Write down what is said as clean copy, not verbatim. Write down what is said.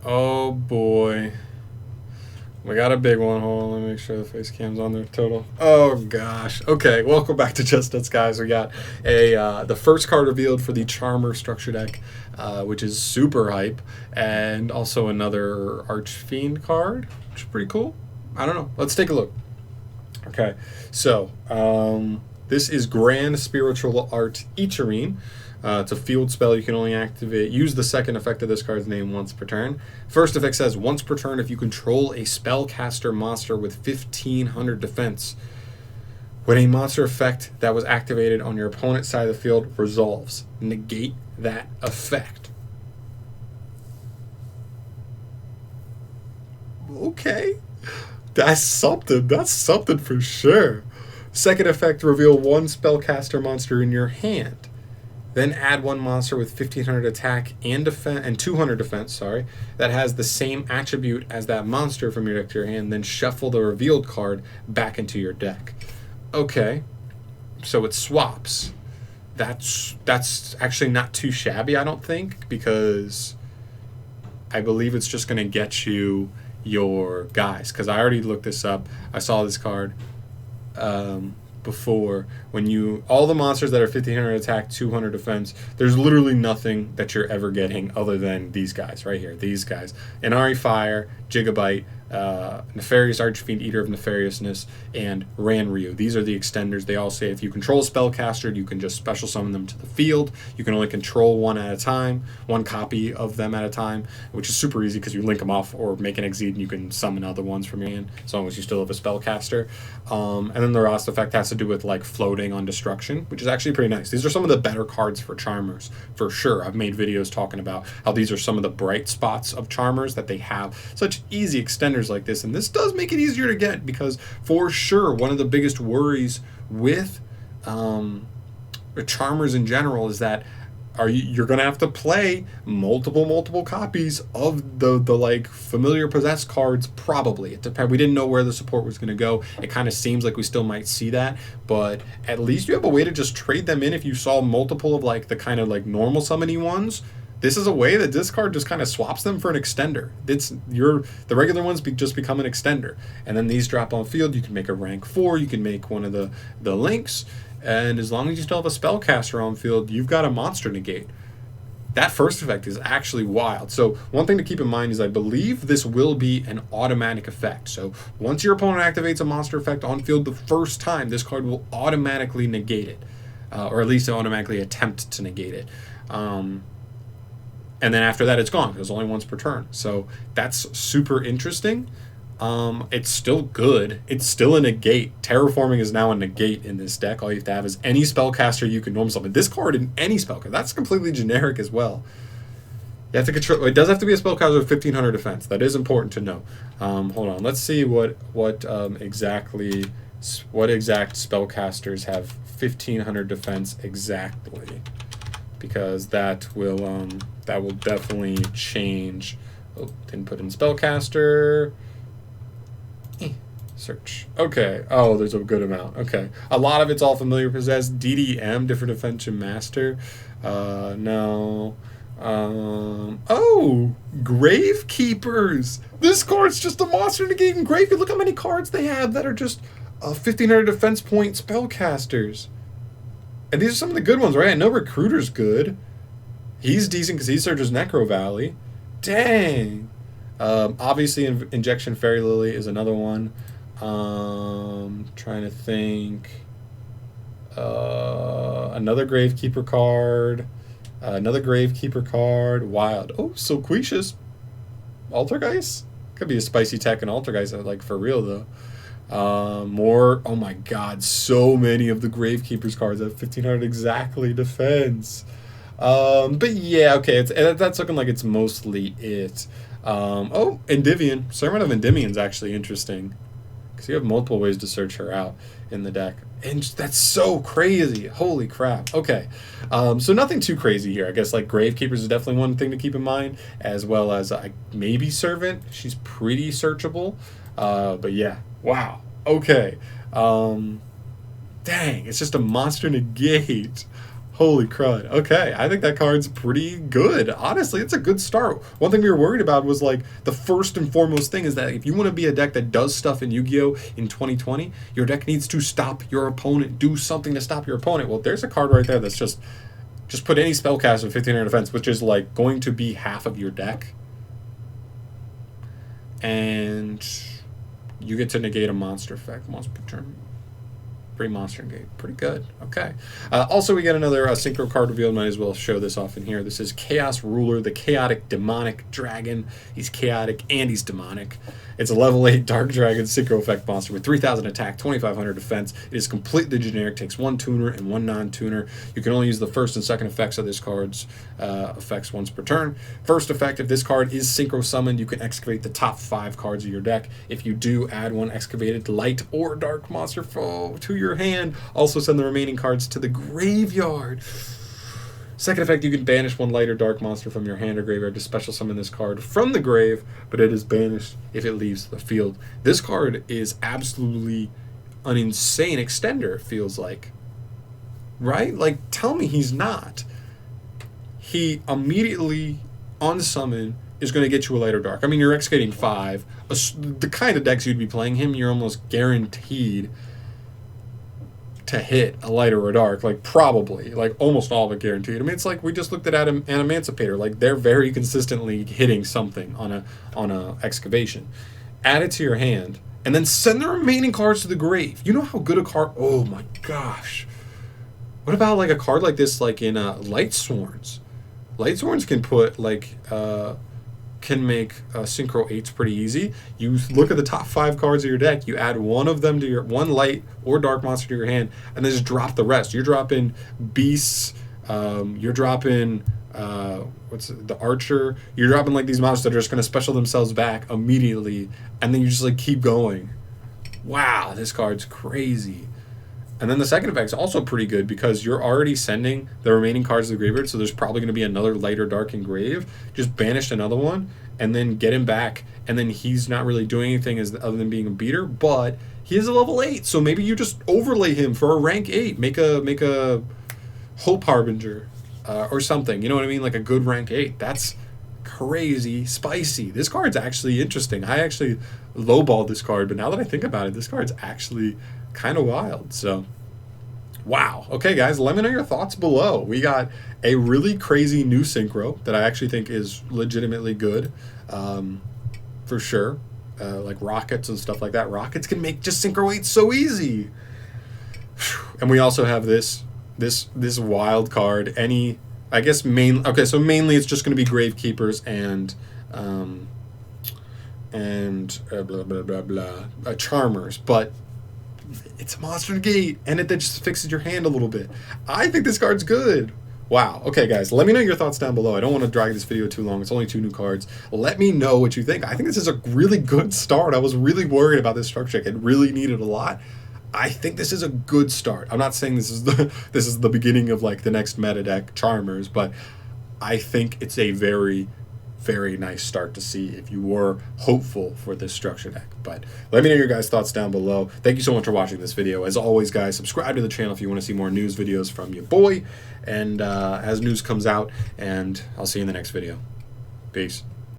Oh boy. We got a big one. Hold on, let me make sure the face cam's on there. Total. Oh gosh. Okay, welcome back to Just Nuts, guys. We got a the first card revealed for the Charmer structure deck, which is super hype, and also another Archfiend card, which is pretty cool. I don't know. Let's take a look. Okay, so this is Grand Spiritual Art Ichirine. It's a field spell. You can only use the second effect of this card's name once per turn. First effect says once per turn if you control a spellcaster monster with 1500 defense. When a monster effect that was activated on your opponent's side of the field resolves, negate that effect. Okay. That's something. That's something for sure. Second effect, reveal one spellcaster monster in your hand. Then add one monster with 1500 attack and defense and 200 defense, that has the same attribute as that monster from your deck to your hand. Then shuffle the revealed card back into your deck. Okay, so it swaps. That's actually not too shabby, I don't think, because I believe it's just going to get you your guys. Because I already looked this up. I saw this card. Before, when you all the monsters that are 1500 attack, 200 defense, there's literally nothing that you're ever getting other than these guys right here. These guys: Inari Fire, Gigabyte, Nefarious Archfiend, Eater of Nefariousness, and Ranryu. These are the extenders. They all say if you control a spellcaster, you can just special summon them to the field. You can only control one at a time, one copy of them at a time, which is super easy because you link them off or make an Exceed and you can summon other ones from your hand as long as you still have a spellcaster. And then the last effect has to do with like floating on destruction, which is actually pretty nice. These are some of the better cards for Charmers, for sure. I've made videos talking about how these are some of the bright spots of Charmers, that they have such easy extenders like this, and this does make it easier to get, because for sure one of the biggest worries with Charmers in general is that you're gonna have to play multiple copies of the like familiar possessed cards. Probably it depends. We didn't know where the support was gonna go. It kind of seems like we still might see that, but at least you have a way to just trade them in if you saw multiple of like the kind of like normal summoning ones. This is a way that this card just kind of swaps them for an extender. The regular ones just become an extender, and then these drop on field. You can make a rank 4. You can make one of the links. And as long as you still have a spellcaster on field, you've got a monster negate. That first effect is actually wild. So one thing to keep in mind is I believe this will be an automatic effect. So once your opponent activates a monster effect on field the first time, this card will automatically negate it. Or at least automatically attempt to negate it. And then after that, it's gone. There's only once per turn. So that's super interesting. It's still good. It's still a negate. Terraforming is now a negate in this deck. All you have to have is any spellcaster you can normal summon. This card in any spellcaster. That's completely generic as well. You have to control. It does have to be a spellcaster with 1500 defense. That is important to know. Hold on. Let's see what exact spellcasters have 1500 defense exactly, because that will definitely change. Oh, didn't put in spellcaster. Search. Okay. Oh, there's a good amount. Okay. A lot of it's all familiar possessed. DDM, different defensive master. No. Oh, Gravekeepers. This card's just a monster negating Gravekeeper. Look how many cards they have that are just 1500 defense point spellcasters. And these are some of the good ones, right? I know Recruiter's good. He's decent because he searches Necro Valley. Dang. Obviously, Injection Fairy Lily is another one. Trying to think. Another Gravekeeper card. Another Gravekeeper card. Wild. Oh, Sulquicious. Altergeist? Could be a spicy tech and Altergeist, like, for real, though. More. Oh my god, so many of the Gravekeepers cards have 1500 exactly defense. But yeah, okay, that's looking like it's mostly it. Oh, Endymion. Sermon of Endymion's actually interesting, because you have multiple ways to search her out in the deck. And that's so crazy. Holy crap. Okay. So nothing too crazy here. I guess like Gravekeepers is definitely one thing to keep in mind, as well as maybe Servant. She's pretty searchable. But yeah. Wow. Okay. Dang. It's just a monster negate. Holy crud. Okay, I think that card's pretty good. Honestly, it's a good start. One thing we were worried about was like the first and foremost thing is that if you want to be a deck that does stuff in Yu-Gi-Oh! In 2020, your deck needs to stop your opponent, do something to stop your opponent. Well, there's a card right there that's just put any spellcaster with 1500 defense, which is like going to be half of your deck. And you get to negate a monster effect once per turn. 3 monster negate. Pretty good. Okay. Also, we get another synchro card reveal. Might as well show this off in here. This is Chaos Ruler, the chaotic demonic dragon. He's chaotic and he's demonic. It's a level 8 Dark Dragon synchro effect monster with 3,000 attack, 2,500 defense. It is completely generic, takes 1 tuner and 1 non-tuner. You can only use the first and second effects of this card's effects once per turn. First effect, if this card is synchro summoned, you can excavate the top 5 cards of your deck. If you do, add 1 excavated light or dark monster foe to your hand. Also send the remaining cards to the graveyard. Second effect, you can banish 1 light or dark monster from your hand or graveyard to special summon this card from the grave, but it is banished if it leaves the field. This card is absolutely an insane extender, it feels like. Right? Like, tell me he's not. He immediately, on summon, is going to get you a light or dark. I mean, you're excavating 5. The kind of decks you'd be playing him, you're almost guaranteed to hit a light or a dark, like probably, like almost all of it guaranteed. I mean, it's like we just looked at Emancipator, like they're very consistently hitting something on a excavation. Add it to your hand, and then send the remaining cards to the grave. You know how good a card? Oh my gosh! What about like a card like this, like in Light Sworns? Light Sworns can put like can make synchro 8s pretty easy. You look at the top 5 cards of your deck, you add 1 of them to your 1 light or dark monster to your hand, and then just drop the rest. You're dropping beasts, you're dropping the archer, you're dropping like these monsters that are just going to special themselves back immediately, and then you just like keep going. Wow, this card's crazy. And then the second effect is also pretty good because you're already sending the remaining cards to the graveyard, so there's probably going to be another light or dark engrave. Just banish another one, and then get him back, and then he's not really doing anything other than being a beater, but he is a level 8, so maybe you just overlay him for a rank 8. Make a Hope Harbinger or something. You know what I mean? Like a good rank 8. That's crazy spicy. This card's actually interesting. I actually lowballed this card, but now that I think about it, this card's actually kind of wild. So wow. Okay guys, let me know your thoughts below. We got a really crazy new synchro that I actually think is legitimately good, for sure. Like rockets and stuff like that. Rockets can make just synchro 8 so easy. And we also have this wild card. I guess okay, so mainly it's just going to be Gravekeepers and blah blah blah blah Charmers, but it's a monster negate, and it just fixes your hand a little bit. I think this card's good. Wow. Okay, guys, let me know your thoughts down below. I don't want to drag this video too long. It's only 2 new cards. Let me know what you think. I think this is a really good start. I was really worried about this structure. It really needed a lot. I think this is a good start. I'm not saying this is the beginning of like the next meta deck, Charmers, but I think it's a very, very nice start to see if you were hopeful for this structure deck. But let me know your guys' thoughts down below. Thank you so much for watching this video. As always, guys, subscribe to the channel if you want to see more news videos from your boy, and as news comes out, and I'll see you in the next video. Peace.